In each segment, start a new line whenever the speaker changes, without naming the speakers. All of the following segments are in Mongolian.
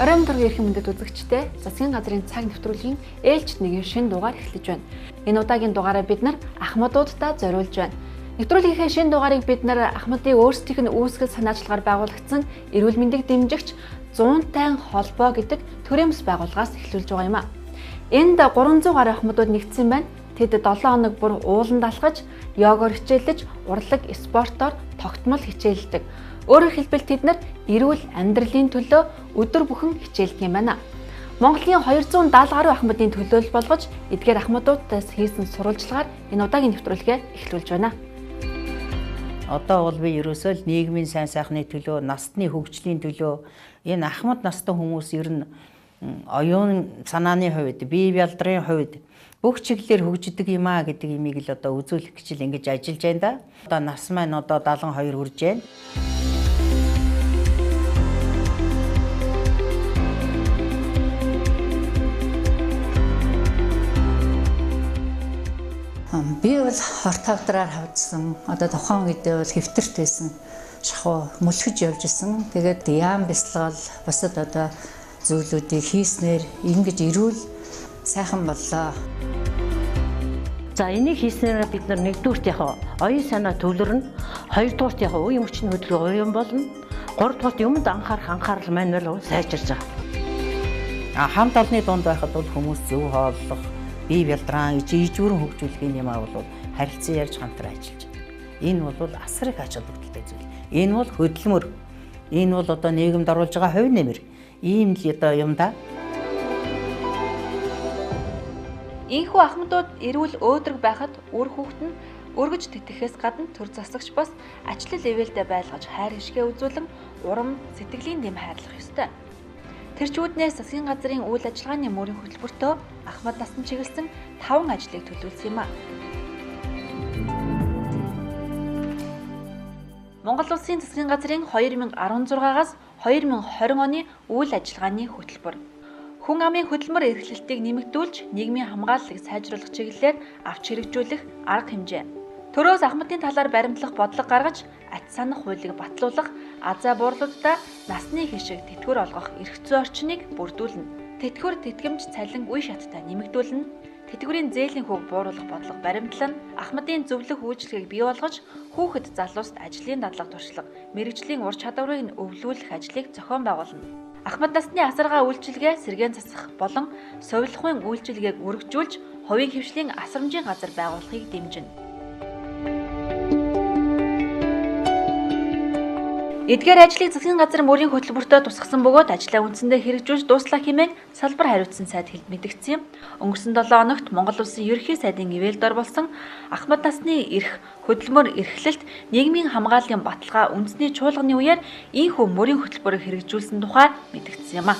Оройн дургийн эрхэм мөндөд үзэгчдээ засгийн газрын цаг нэвтрүүлгийн ээлжид нэгэн шинэ дугаар эхлэж байна. Энэ удаагийн дугаараа бид нар ахмадуудтай зориулж байна. Нэвтрүүлгийнхээ шинэ дугаарыг бид нар ахмадыг өөрсдийнх нь үүсгэл санаачлагаар байгуулагдсан эрүүл мэндийг дэмжигч 100-тай холбоо гэдэг төрөөмс байгууллагаас эхлүүлж байгаа юм а. Энд 300 гаруй ахмадууд нэгдсэн байна. Тэд 7 хоног бүр ууланд алхаж, йогоор хичээлж, урлаг, спортоор тогтмол хичээлдэг. Өөрөөр хэлбэл тэд нар эрүүл амьдралын төлөө өдөр бүхэн хичээлдэг юм байна. Монголын 270 гаруй ахмадын төлөөлөл болгож, эдгээр ахмадуудаас хийсэн сурвалжлагаар энэ удаагийн нэвтрүүлгээ эхлүүлж байна.
Одоо бол би ерөөсөө л нийгмийн сайн сайхны төлөө, насны хөгжлийн төлөө энэ ахмад настай хүмүүс ер нь оюун санааны хувьд, бие бялдрын хувьд бүх чиглэлээр хөгждөг юм а гэдэг имийг л одоо үзүүлэх гэж л ингэж ажиллаж байна да. Одоо нас маань одоо 72 хүрж байна.
Би бол хорт хавдраар хавдсан. Одоо тухайн үедээ бол хэвтэрт байсан. Шахуу мөлхөж явж исэн. Тэгээд яам бяцлагал бусад одоо зүйлүүдийг хийснээр ингэж ирүүл сайхан боллоо.
За энийг хийснээр бид нар нэгдүгürt яг оюун санаа төвлөрнө, хоёрдугаарт яг үеийн хүчин хөдөлгөөн оюун болно, гуравдугаарт юмд анхаарал маань бол сайжирж байгаа.
Хамт олонны дунд байхад бол хүмүүс зөв хооллох, бие бялдраа ижүүрэн хөгжүүлэх юм аа бол харилцан ярьж хамтран ажиллаж байна. Энэ бол асар их ач холбогдолтой зүйл. Энэ бол хөдөлмөр. Энэ бол одоо нийгэмд оруулж байгаа хувь нэмэр. Ийм л одоо юм да.
Ийхүү ахмадууд эрүүл өөдрөг байхад үр хүүхэд нь өргөж тэтгэхээс гадна төр засагч бас ачлал ивэлдэ байлгаж хайр хишгээ үзүүлэн урам сэтгэлийн дэм хайрлах ёстой. Тэрчүүднээс засгийн газрын үйл ажиллагааны мөрийн хөтөлбөртөө ахмад насанд чиглэсэн 5 ажлыг төлөвлөсөн юм а. Монгол Улсын засгийн газрын 2016-аас 2020 оны үйл ажиллагааны хөтөлбөр. Хүн амын хөдөлмөр эрхлэлтийг нэмэгдүүлж, нийгмийн хамгааллыг сайжруулах чиглэлээр авч хэрэгжүүлэх арга хэмжээ. Төрөөс ахмадын талаар баримтлах бодлого гаргаж, ач санах хуулийг батлуулах, азаа буурлуудаа насны хишиг тэтгэвэр олгох эрх зүйн орчныг бүрдүүлнэ. Тэтгэвэр тэтгэмж цалин үе шаттай нэмэгдүүлнэ. Тэтгэврийн зээлийн хүүг бууруулах бодлого баримтлан, ахмадын зөвлөх үйлчлэгийг бий болгож, хүүхэд залууст ажлын дадлага туршлага, мэрэгжлийн ур чадварыг өвлүүлэх ажлыг зохион байгуулна. Ахмад насны асаргаа үйлчилгээ, сэргээн засах болон совилхуйн үйлчилгээг өргөжүүлж, хувийн хвшлийн асрамжийн газар байгуулахыг дэмжинэ. Эдгээр ажлыг засгийн газрын мөрийн хөтөлбөртөө тусгасан бөгөөд ажлаа үндсэндээ хэрэгжүүлж дуслах хэмээн салбар хариуцсан сайд мэдгдсэн юм. Өнгөрсөн 7 хоногт Монгол Улсын ерөнхий сайдын ивэлдор болсон ахмад насны эрх хөдөлмөр эрхлэлт нийгмийн хамгааллын баталгаа үндэсний чуулганы үеэр ийхүү мөрийн хөтөлбөрөөр хэрэгжүүлсэн тухай мэдгдсэн юм а.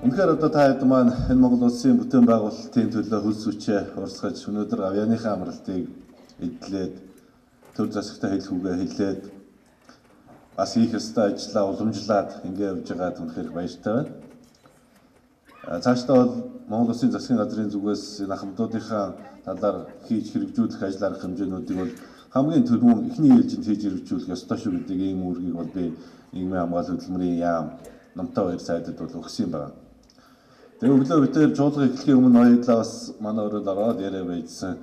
Үнэхээр одоо та хэд маань энэ Монгол Улсын бүтээн байгуулалтын төлөө хөл сүчээ урсгаж өнөөдөр авьяаныхаа амралтыг эдлээд төр засагтай хэлхүүгээ хэлээд бас их өстой ажиллаа уламжлаад ингэ явж байгаад үнэхээр баяртай байна. Цаашдаа бол Монгол Улсын засгийн газрын зүгээс энэ ахмадуудынхаа талаар хийж хэрэгжүүлэх ажил арга хэмжээнүүдийг бол хамгийн түрүүн эхний ээлжинд хийж хэрэгжүүлэх ёстой шүү гэдэг ийм үүргийг бол би нийгмийн хамгаалалт хөтөлмөрийн яам номтой баяр сайдад бол өгсөн юм байна. Тэгээ өглөө битээр жуулга эхлэхийн өмнө хоёулаа бас манай өрөөд ороод яриа байжсан.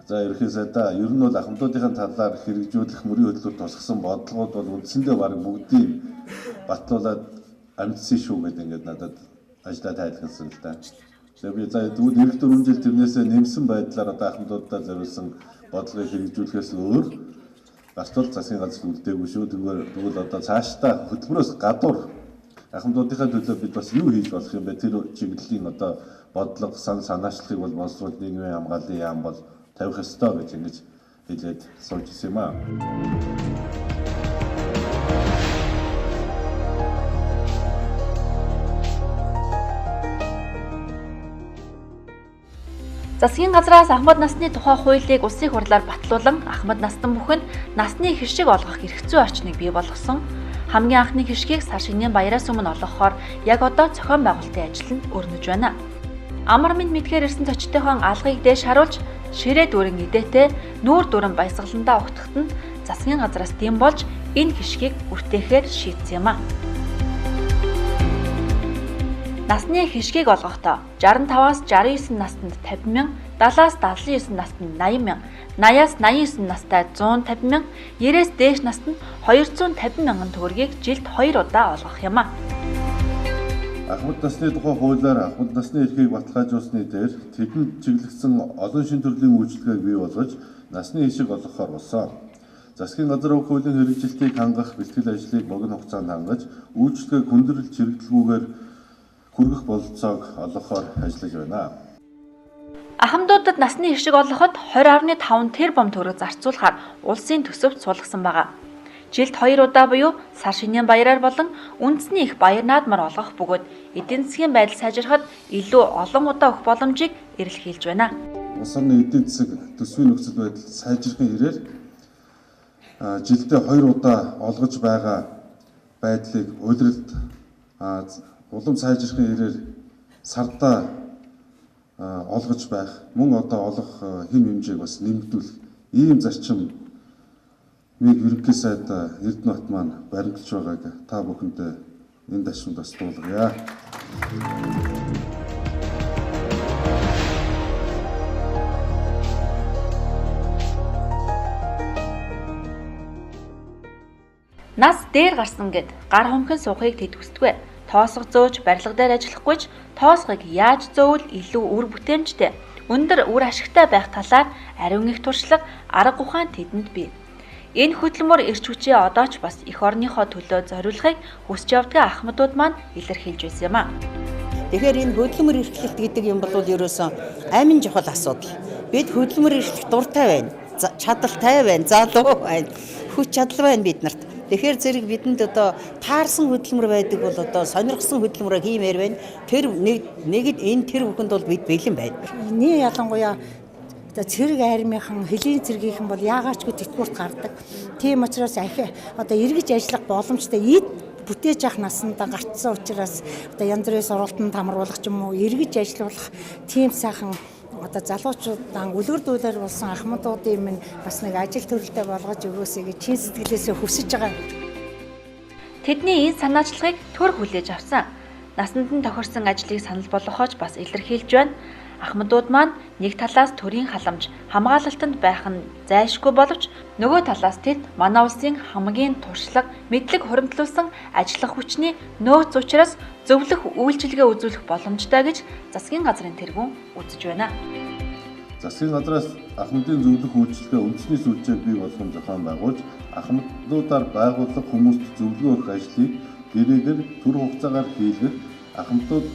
За ерөнхий сайдаа ер нь бол ахмадуудын талаар хэрэгжүүлэх мөрийн хөтөлбөр тусгасан бодлогод бол үндсэндээ баг бүгдийг батлуулаад амжсан шүү гэдэг ингээд надад ажлаа тайлбарласан л да. Тэгээ би за тэгвэл эх 4 жил тэрнээсээ нэмсэн байдлаар одоо ахмадуудаа зориулсан бодлогыг хэрэгжүүлэхээс өөр гартул засгийн газар үлдээгүй шүү. Тэгвэл одоо цаашдаа хөтөлбөрөөс гадуур ахмадуудын төлөө бид бас юу хийж болох юм бэ? Тэр чиглэлийн одоо бодлого санаачлалыг бол боловсруулалт нийгмийн хамгааллын яам бол тавих ёстой гэж ингэж хэлээд сууж ирсэн юм аа.
Засгийн газраас ахмад насны тухай хуулийг улсын хурлаар батлуулан ахмад настан бүхэнд насны хишиг олгох эрх зүйн орчныг бий болгосон. Хамгийн анхны хишгийг сар шинийн баяраас өмнө олгохоор яг одоо зохион байгуулалтын ажил нь өрнөж байна. Амар мэнд мэдгээр ирсэн зочдынхон алгыг дээш харуулж ширээ дүүрэн идээтэй нүүр дүрэн баясгаландаа угтахад нь засгийн газраас дэм болж энэ хишгийг хүртээхээр шийдсэн юм а. Насны хишгийг олгохдоо 65-аас 69 настанд 50 мянга, 70-аас 79 настанд 80 мянга, 80-аас 89 настай 150 мянга, 90-ээс дээш настанд 250 мянган төгрөгийг жилд 2 удаа олгох юм а.
Ахмад насны тухай хуулиар ахмад насны эрхийг баталгаажуулсны дээр тэдэнд чиглэгдсэн олон шин төрлийн үйлчилгээг бий болгож насны хишиг олгохоор болсон. Засгийн газар өг хуулийн хэрэгжилтийг хангах бэлтгэл ажлыг богино хугацаанд хангаж үйлчилгээг хүндрэл чирэгдэлгүйгээр хүргэх бололцоог олгохоор ажиллаж байна.
Ахмадуудад насны хишиг олгоход 20.5 тэрбум төгрөг зарцуулахаар улсын төсөвт суулгасан байгаа. Жилд 2 удаа буюу сар шинийн баяраар болон үндэсний их баяр наадмаар олгох бөгөөд эдийн засгийн байдал сайжрахад илүү олон удаа өгөх боломжийг эрэлхийлж байна.
Улс орны эдийн засаг төсвийн нөхцөл байдал сайжрахын хэрээр жилдээ 2 удаа олгож байгаа байдлыг улиралд улам сайжрахын хэрээр сардаа олгож байх, мөн одоо олох хэм хэмжээг бас нэмэгдүүлэх ийм зарчим мийг ерөнхий сайд Эрдэнэбат маань баримталж байгааг та бүхэндээ энэ ташинд бас дуулгая.
Нас дээр гарсан гэд гар хумхин суухыг тэд хүсдэггүй. Тоосго зөөж барилга дээр ажиллахгүй ч тоосгыг яаж зөөвөл илүү үр бүтээмжтэй, өндөр үр ашигтай байх талаар ариун их туршлага, арга ухаан тэдэнд бий. Энэ хөдөлмөр эрч хүчээ одоо ч бас эх орныхоо төлөө зориулахыг хүсэж явдаг ахмадууд маань илэрхийлж байсан юм а.
Тэгэхээр энэ хөдөлмөр эрхлэлт гэдэг юм бол ерөөсөн амин чухал асуудал. Бид хөдөлмөр эрхлэх дуртай байна, чадaltaй байна, залуу байна, хүч чадал байна биднэрт. Тэгэхээр зэрэг бидэнд одоо таарсан хөдөлмөр байдаг бол одоо сонирхсан хөдөлмөрөө хиймээр байна. Тэр нэг энэ тэр бүхэнд бол бид бэлэн байна.
Эний ялангуяа цэрэг армийнхан хөлийн цэргийнхэн бол яагаачгүй тэтгэврт гардаг. Тийм учраас одоо эргэж ажиллах боломжтой эд бүтээж авах насандаа гарцсан учраас одоо янз бүрийн сургалтанд хамруулах ч юм уу эргэж ажиллах тийм сайхан одоо залуучуудаа үлгэрдүүлэр болсон ахмадуудын минь бас нэг ажил төрөлтэй болгож өгөөсэй гэж чин сэтгэлээсээ хүсэж байгаа.
Тэдний энэ санаачлагыг төр хүлээж авсан. Насанд нь тохирсон ажлыг санал болгохоож бас илэрхийлж байна. Ахмадууд маань нэг талаас төрийн халамж, хамгаалалтанд байх нь зайлшгүй боловч нөгөө талаас тэд манай улсын хамгийн туршлага, мэдлэг хуримтлуулсан ажиллах хүчний нөөц учраас зөвлөх үйлчилгээ үзүүлэх боломжтой гэж засгийн газрын тэргүүн үзэж байна.
Засгийн газраас ахмадын зөвлөх үйлчилгээ үндэсний сүлжээ бий болгох зохион байгуулж, ахмадуудаар байгууллага хүмүүст зөвлөгөө өгөх ажлыг гэрээгээр төр хугацаагаар хийлгэх, ахмадууд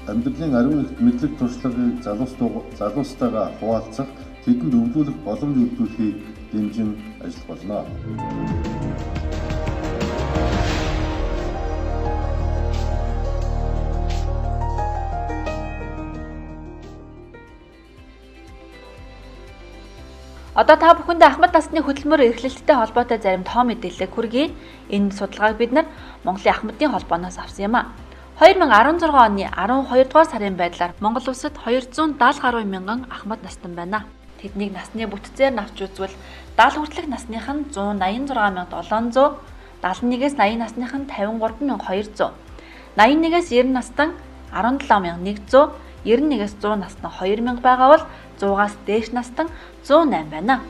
амьдралын ариун их мэдлэг туршлагыг залуустайгаа хуваалцах, тэдэнд өвлүүлэх боломж өгүүлэхийг дэмжин ажиллах болно.
Одоо та бүхэнд ахмад насны хөдөлмөр эрхлэлттэй холбоотой зарим тоо мэдээлэл хүргэе. Энэ судалгааг бид нар Монголын ахмадын холбооноос авсан юм а. 2016 оны 12 дугаар сарын байдлаар Монгол улсад 270 гаруй мянган ахмад настан байна. Тэднийг насны бүтцээр навч үзвэл 70 хүртэлх насных нь 186,700, 71-ээс 80 насных нь 53,200, 81-ээс 90 настан 17,100, 91-ээс 100 настан 2,000 байгаа бол 100-аас дээш настан 108 байна.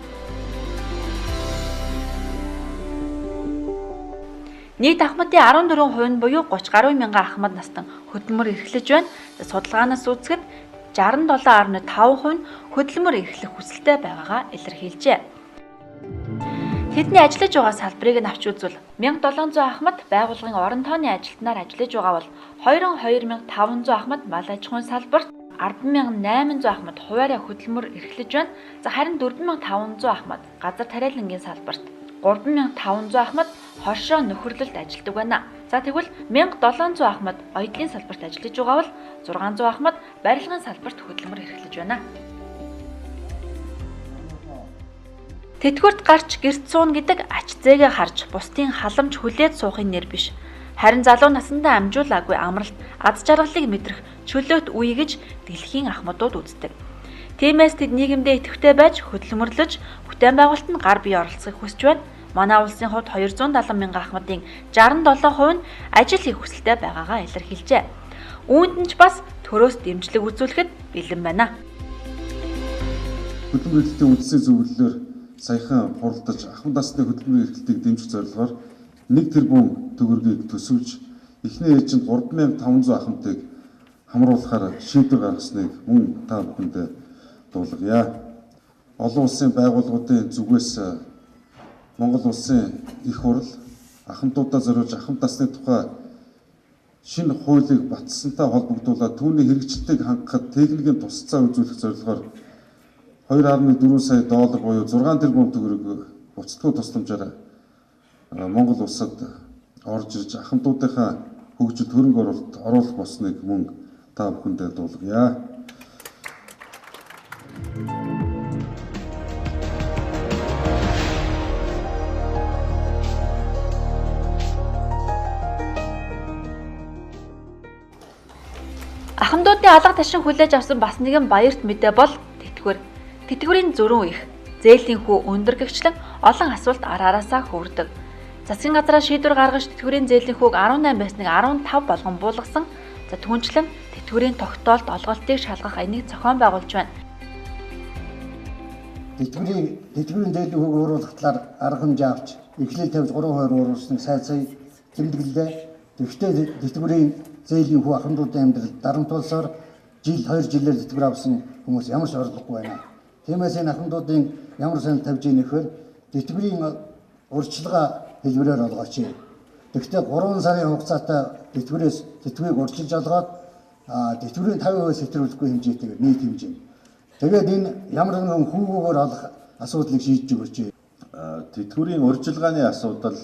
Нийт ахмадын 14% нь буюу 30 гаруй мянган ахмад настан хөдөлмөр эрхлэж байна. Судалгаанаас үзэхэд 67.5% нь хөдөлмөр эрхлэх хүсэлтэй байгаагаа илэрхийлжээ. Тэдний ажиллаж байгаа салбарыг нь авч үзвэл 1700 ахмад байгууллагын орон тооны ажилтнаар ажиллаж байгаа бол 22,500 ахмад мал аж ахуйн салбарт, 10,800 ахмад хуваарай хөдөлмөр эрхлэж байна. Харин 4,500 ахмад газар тариалангийн салбарт, 3,500 ахмад хоршоо нөхөрлөлд ажилладаг байна. Тэгвэл 1,700 ахмад оёдлын салбарт ажиллаж байгаа бол 600 ахмад барилгын салбарт хөдөлмөр эрхлэж байна. Тэтгэврт гарч гэрт суун гэдэг ач зээгээ харж бусдын халамж хүлээд суухын нэр биш. Харин залуу насндаа амжуулаагүй амралт, аз жаргалыг мэдрэх чөлөөт үе гэж дэлхийн ахмадууд үздэг. Тиймээс тэд нийгэмдээ идэвхтэй байж хөдөлмөрлөж, бүтээн байгуулалтанд гар бие оролцохыг хүсэж байна. Манай улсын хувьд 270 мянган ахмадын 67% нь ажил хийх хүсэлтэй байгаагаа илэрхийлжээ. Үүнд нь ч бас төрөөс дэмжлэг үзүүлэхэд бэлэн байна.
Хөдөлмөр эрхлэлтийн үндсийн зөвлөлөөр саяхан хуралдаж ахмад насны хөдөлмөрийн эрхлэлтийг дэмжих зорилгоор 1 тэрбум төгрөгийг төсөвж эхний ээжинд 3500 ахмадыг хамруулахаар шийдвэр гаргасныг мөн та бүхэнд дуулгая. Олон улсын байгууллагуудын зүгээс Монгол улсын их хурал ахмадуудаа зориулж ахмад насны тухай шинэ хуулийг баталсантай холбогдуулаад түүний хэрэгжилтийг хангахад техникийн тусалцаа үзүүлэх зорилгоор $2.4 сая буюу 6 тэрбум төгрөг буцалтгүй тусламжаар Монгол улсад орж ирж ахмадуудынхаа хөгжилд хөрөнгө оруулалт оруулах болсныг мөн та бүхэндээ дуулгая.
Ахмадуудын алга ташин хүлээж авсан бас нэгэн баярт мэдээ бол тэтгэвэр. Тэтгэврийн зөрүүн их, зээлийн хүү өндөр гэгчлэн олон асуулт араараасаа хүрдэг. Засгийн газраа шийдвэр гаргаж тэтгэврийн зээлийн хүүг 18 байсныг 15 болгон буулгасан. За түүнчлэн тэтгэврийн тогтоолт олголтыг шалгах энийг зохион байгуулж байна.
Тэтгэврийн зээлийн хүүг өөрчлөх талаар арга хэмжээ авч эхлэл тавьж 3% уурсан сая тэмдэглэлээ. Тэгэхдээ тэтгэврийн зээлийн хүү ахмадуудын амьдралд дарамтуулсаар 2 жилээр тэтгэвэр авсан хүмүүс ямар ч орлогогүй байна. Тиймээс энэ ахмадуудын ямар санал тавьж ийн гэхээр тэтгэврийн урьдчилгаа хэлбэрээр олгооч. Тэгэхдээ 3 сарын хугацаатай тэтгэврийг урьдчилж олгоод тэтгэврийн 50% сэтэрүүлэхгүй хэмжээтэй нийт хэмжээ. Тэгээд энэ ямар нэгэн хүүгөөр олох асуудлыг шийдэж өгөөч.
Тэтгэврийн урьдчилгааны асуудал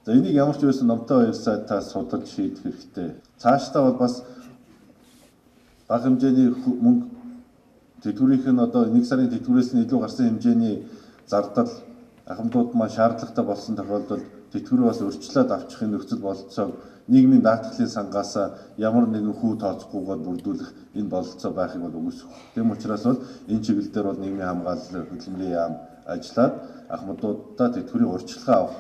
энийг ямар ч байсан номтой хоёр сайтаас судалж шийдэх хэрэгтэй. Цаашдаа бол бас бага хэмжээний мөнгө тэтгэврийнх нь одоо 1 сарын тэтгэврээс нь илүү гарсан хэмжээний зардал ахмадууд маань шаардлагатай болсон тохиолдолд тэтгэврээ бас урьдчилаад авчихын нөхцөл бололцоог нийгмийн даатгалын сангаас ямар нэгэн хүү тооцохгүйгээр бүрдүүлэх энэ бололцоо байхыг бол үгүйсэх. Тэм учраас бол энэ чиглэл дээр бол нийгмийн хамгаалал хөдөлмөрийн яам ажиллаад ахмадуудаа тэтгэврийн урьдчилгаа авах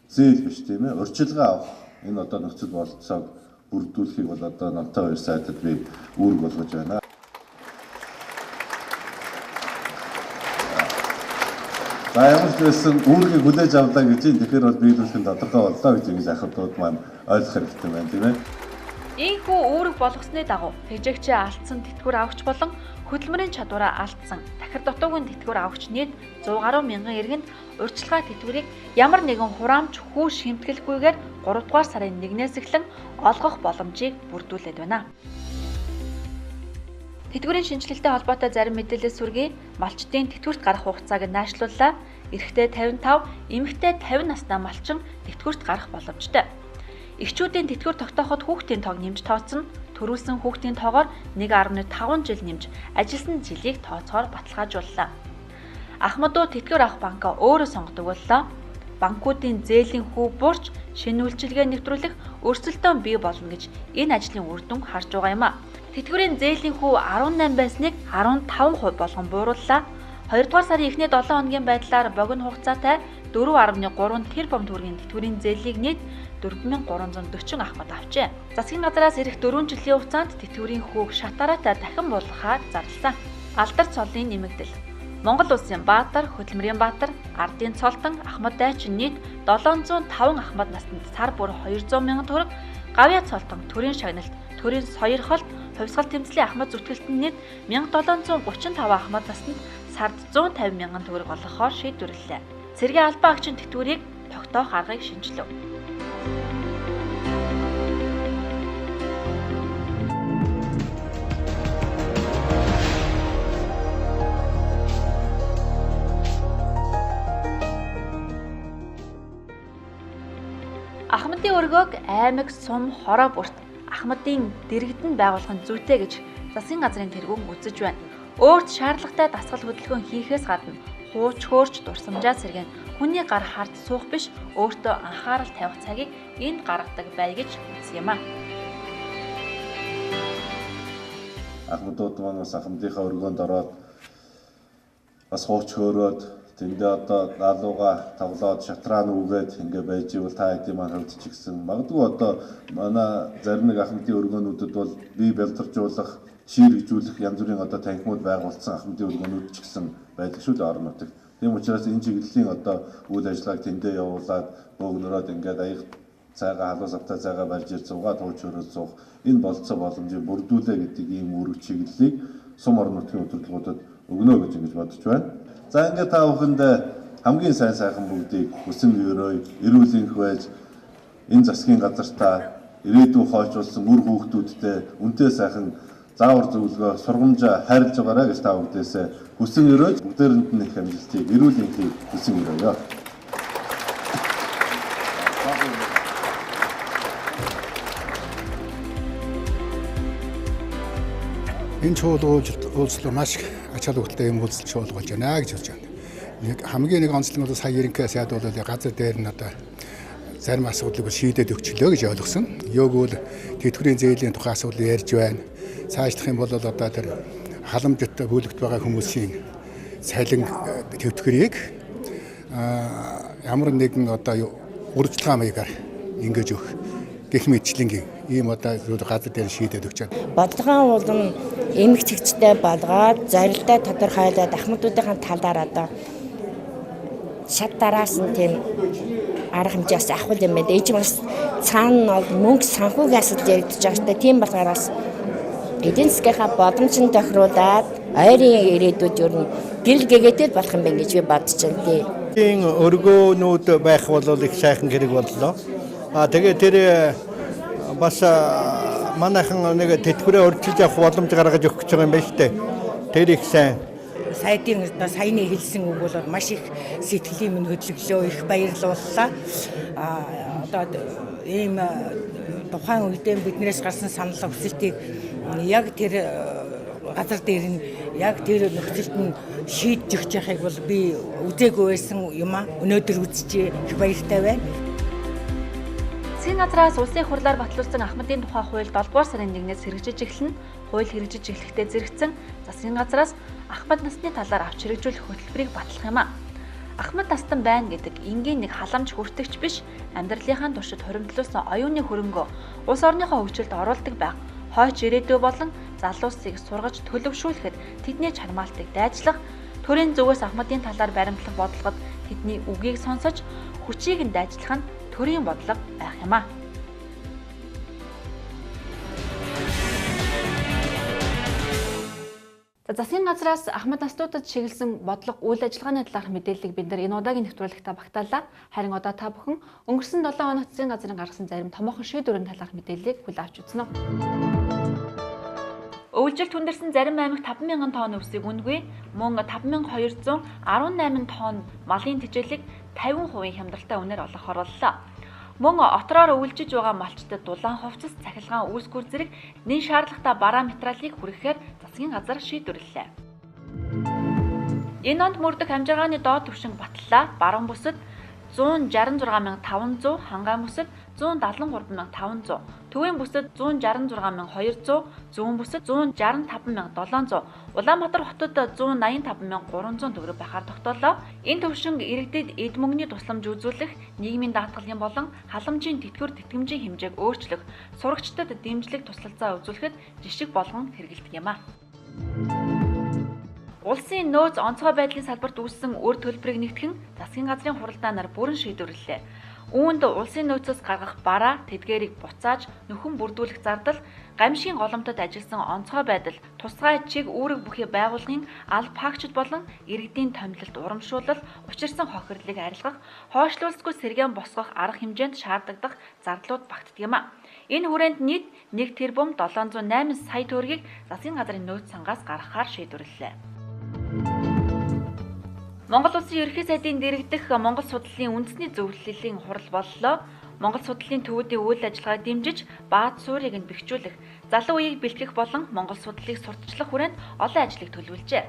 зээл биш тийм ээ урьдчилгаа авах энэ одоо нөхцөл бололцоог бүрдүүлэхийг бол одоо номтой хоёр сайтад би үүрэг болгож байна. За ямар ч байсан үүргийг хүлээж авлаа гэж юм. Тэгэхээр бол биелүүлэхэд тодорхой боллоо гэж ингэж ахмадууд маань ойлгох хэрэгтэй байна тийм ээ.
Ийхүү үүрэг болгосны дагуу тэжээгчээ алдсан тэтгэвэр авагч болон хөдөлмөрийн чадвараа алдсан дахир дутуугийн тэтгэвэр авагч нийт 100 гаруй мянган иргэнд урьдчилгаа тэтгэврийг ямар нэгэн хураамж хүү шимтгэлгүйгээр 3 дугаар сарын 1-ээс эхлэн олгох боломжийг бүрдүүлээд байна. Тэтгэврийн шинжилгээтэй холбоотой зарим мэдээлэл сүргийг малчдын тэтгэврт гарах хугацааг наашлууллаа. Эрэгтэй 55, эмэгтэй 50 настай малчин тэтгэврт гарах боломжтой. Эхчүүдийн тэтгэвэр тогтооход хүүхдийн тоог нэмж тооцсон, төрүүлсэн хүүхдийн тоогоор 1.5 жил нэмж ажилласан жилийг тооцохоор баталгаажууллаа. Ахмадууд тэтгэвэр авах банкаа өөрөө сонгодог боллоо. Банкуудын зээлийн хүү буурч шинэ үйлчилгээ нэвтрүүлэх өрсөлдөөн бий болно гэж энэ ажлын үр дүн харж байгаа юм а. Тэтгэврийн зээлийн хүү 18 байсныг 15% болгон буурууллаа. 2 дугаар сарын эхний 7 хоногийн байдлаар богино хугацаатай 4.3 тэрбум төгрөгийн тэтгэврийн зээлийг нийт 4340 ахмад авчээ. Засгийн газраас ирэх 4 жилийн хугацаанд тэтгэврийн хүүг шатараатай дахин буулгахаар зарласан. Алдар цолын нэмэгдэл. Монгол улсын Баатар, Хөдөлмөрийн Баатар, Ардын Цолтон, Ахмад Дайчин нийт 705 ахмад наснд сар бүр 200 мянган төгрөг, Гавьяа Цолтон төрийн шагналт, төрийн соёрхолт, хувьсгал тэмцлийн ахмад зүтгэлтэнд нийт 1735 ахмад наснд сард 150 мянган төгрөг олгохоор шийдвэрлэлээ. Цэргийн албан агчийн тэтгэврийг тогтоох аргыг шинжилв. Ахмадын өргөөг аймаг, сум, хороо бүрт ахмадын дэргэдэн байгуулахын зүйтэй гэж засгийн газрын тэргүүн үзэж байна. Өөрт шаардлагатай дасгал хөдөлгөөн хийхээс гадна хууч хөөрч дурсамжаа сэргэн хүний гар хард суух биш өөртөө анхаарал тавих цагийг энд гаргадаг бай гэж үзсэн юм а.
Ахмадууд маань бас ахмадынхаа өргөөнд ороод бас хууч хөөрөөд тэндээ одоо галууга тоглоод шатраа нүгээд ингээ байж ивэл та хэдийн маань хувьд ч гэсэн магадгүй одоо манай зарим нэг ахмадын өргөөнүүдэд бол бие бэлдэржүүлэх, шииргжүүлэх янз бүрийн одоо танхимуд байгуулсан ахмадын өргөөнүүд ч гэсэн байдаг шүү дээ орон нутагт. Тийм учраас энэ чиглэлийн одоо үйл ажиллагааг тэндээ явуулаад бөөгнөрөөд ингээд аяг цайгаа халуус автаа цайгаа барьж ир зугаа тууч өрөө суух энэ болцоо боломжийг бүрдүүлээ гэдэг ийм үүрэг чиглэлийг сум орон нутгийн удирдлагуудад өгнө гэж ингэж бодож байна. За ингээд та бүхэнд хамгийн сайн сайхан бүгдийг хүсэн өрөөй, эрүүл энх байж энэ засгийн газартаа ирээдүйн хойчулсан үр хүүхдүүдтэй үнэтэй сайхан заавар зөвлөгөө, сургамжаа хайрлаж байгаарай гэж та бүдээс хүсэн өрөөж бүгдээрэнд нь их амжилтыг, эрүүл энхийг хүсэн өрөөё.
Энэ чуулгуулчлал маш ач холбогдолтой юм үйлчлэл чуулга болж байна гэж хэлж байна. Нэг хамгийн нэг онцлог нь сая ерөнхий сайд бол газар дээр нь одоо зарим асуудлыг шийдээд өгчлөө гэж ойлгосон. Йогвол тэтгэврийн зээлийн тухай асуудал ярьж байна. Цаашлах юм бол одоо тэр халамжтай бүлэгт байгаа хүмүүсийн цалин тэтгэврийг ямар нэгэн одоо урьдчилан маягаар ингэж өгөх гэх мэтчлэнгийн ийм одоо газар дээр шийдээд өгч байна.
Бодлогын уулан эмх цэгцтэй болгоод зорилтоо тодорхойлоод ахмадуудын талаар одоо шат дараас нь тийм арга хэмжээс авах юм байна. Ээж бас цаана бол мөнгө санхугаас л яригдж байгаа шүү дээ. Тийм болохоор эдийн засгийнхаа боломжийг тохируулаад ойрын ирээдүйд ер нь гэл гэгээтэй болох юм байна гэж би бодож байна тий.
Энэ өргөөнүүд байх бол их сайхан хэрэг боллоо. Тэгээ тэр бас манайхан нэг тэтгэврээ өргөжүүлж авах боломж гаргаж өгөх гэж байгаа юм байна шүү дээ. Тэр их сайн.
Сайдын одоо саяны хэлсэн үг бол маш их сэтгэлийн минь хөдөлгөлөө их баярлууллаа. Одоо ийм тухайн үедээ биднээс гарсан санал хүсэлтийг яг тэр газар дээр нь яг тэр нөхцөлд нь шийдэж өгч яхахыг бол би үзээгүй байсан юм а. Өнөөдөр үзчихээ их баяртай байна.
Засгийн газраас улсын хурлаар батлуулсан Ахмадын тухай хууль 7-р сарын 1-ээс хэрэгжиж эхэлнэ. Хууль хэрэгжиж эхлэхдээ зэрэгцэн засгийн газраас Ахмад насны талаар авч хэрэгжүүлэх хөтөлбөрийг батлах юм а. Ахмад настан байна гэдэг энгийн нэг халамж хүртэгч биш, амьдралынхаа туршид хуримтлуулсан оюуны хөрөнгөө улс орныхоо хөгжилд оруулдаг байх. Хойч ирээдүй болон залуусыг сургаж төлөвшүүлэхэд тэдний чармаалтыг дайжлах, төрийн зүгээс Ахмадын талаар баримтлах бодлогод тэдний үгийг сонсож хүчийг нь дайжлах нь төрийн бодлого байх юм а. Засгийн газраас Ахмад настуудад чиглэсэн бодлого үйл ажиллагааны талаарх мэдээллийг бид нар энэ удаагийн нэвтрүүлэгтээ багтаалаа. Харин одоо та бүхэн өнгөрсөн 7 хоногт засгийн газрын гаргасан зарим томоохон шийдвэрийн талаарх мэдээллийг хүлээн авч үзнэ. Өвлжилт хүндэрсэн зарим аймагт 5,000 тонн өвсийг үнэгүй, мөн 5,218 тонн малын тэжээлийг 50% хямдалтай үнээр олох орууллаа. Мөн отроор өвлжиж байгаа малчдад дулаан хувцас, цахилгаан үүсгүр зэрэг нэн шаардлагатай бараа материалыг хүргэхээр засгийн газар шийдвэрлэлээ. Энэ онд мөрдөх хамжиргааны доод түвшинг батллаа. Баруун бүсэд 166,500, хангаан бүсэд 173,500, төвийн бүсэд 166,200, зүүн бүсэд 165,700, Улаанбаатар хотод 185,300 төгрөг байхаар тогтоолоо. Энэ төвшинг иргэдэд эд мөнгөний тусламж үзүүлэх, нийгмийн даатгалын болон халамжийн тэтгэвэр тэтгэмжийн хэмжээг өөрчлөх, сурагчдад дэмжлэг туслалцаа үзүүлэхэд жишг болгон хэрэгэлдэг юм а. Улсын нөөц онцгой байдлын салбарт үүссэн үр төлбөрийг нэгтгэн засгийн газрын хуралдаанаар бүрэн шийдвэрлэлээ. Үүнд улсын нөөцөөс гаргах бараа, тэдгээрийг буцааж, нөхөн бүрдүүлэх зардал, гамшигын голомтод ажилласан онцгой байдал, тусгай чиг үүрэг бүхий байгууллагын алба хаагчид болон иргэдийн томилолт урамшуулал, учирсан хохирлыг арилгах, хойшлуулсгүй сэргээн босгох арга хэмжээнд шаардлагадах зардлууд багтдаг юм а. Энэ хүрээнд нийт 1 тэрбум 708 сая төгрөгийг засгийн газрын нөөц сангаас гаргахаар шийдвэрлэлээ. Монгол Улсын ерөнхий сайдын дэргэдэх Монгол судлалын үндэсний зөвлөлийн хурал боллоо. Монгол судлалын төвүүдийн үйл ажиллагааг дэмжиж, бааз суурийг нь бэхжүүлэх, залуу үеийг бэлтгэх болон Монгол судлалыг сурталчлах хүрээнд олон ажлыг төлөвлөжээ.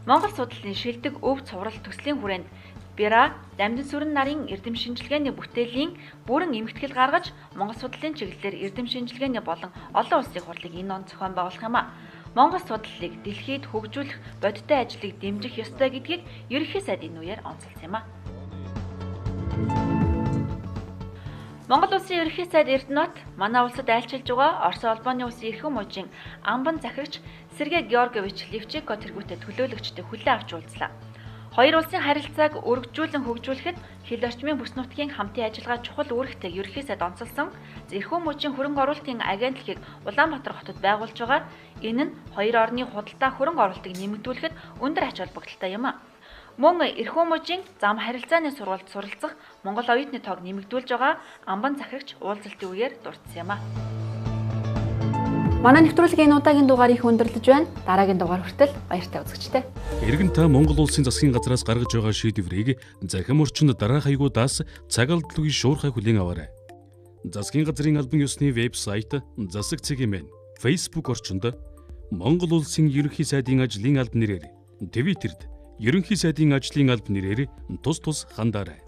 Монгол судлалын шилдэг өв цуврал төслийн хүрээнд Бира, Дамжин сүрэн нарын эрдэм шинжилгээний бүтээлийн бүрэн эмхтгэл гаргаж, Монгол судлалын чиглэлээр эрдэм шинжилгээний болон олон улсын хурлыг энэ он зохион байгуулах юм а. Монгол судлалыг дэлхийд хөгжүүлэх бодиттой ажлыг дэмжих ёстой гэдгийг ерөнхий сайдын үеэр онцолсон юм а. Монгол улсын ерөнхий сайд Эрдэнэт манай улсад айлчилж байгаа Орос улбаны улсын эрхэм мужийн амбан захирагч Сергей Георгиевич Левченко тэргүүтээ төлөөлөгчдөд хүлээн авч уулзлаа. Хоёр улсын харилцааг өргөжүүлэн хөгжүүлэхэд хил орчмын бүс нутгийн хамтын ажиллагаа чухал үүрэгтэйг ерөнхий сайд онцолсон эрхэм мужийн хөрөнгө оруулалтын агентлагийг Улаанбаатар хотод байгуулж байгаа. Энэ нь хоёр орны худалдаа хөрөнгө оруулалтыг нэмэгдүүлэхэд өндөр ач холбогдолтой юм а. Мөн эрхэм мужийн зам харилцааны сургуульд суралцах Монгол оюутны тоог нэмэгдүүлж байгаа амбан захирагч уулзалтын үеэр дурдсан юм а. Манай нэвтрүүлгийн энэ удаагийн дугаар их өндөрлөж байна. Дараагийн дугаар хүртэл баяртай үзэгчтэй.
Иргэн та Монгол улсын засгийн газраас гаргаж байгаа шийдвэрийг захим орчинд дараах хаягуудаас цаг алдалгүй шуурхай хүлээн аваарай. Засгийн газрын албан ёсны вебсайт засаг цэгийн мэн Facebook орчинд Монгол улсын ерөнхий сайдын ажлын алба нэрээр Твиттерд ерөнхий сайдын ажлын алба нэрээр тус хандаарай.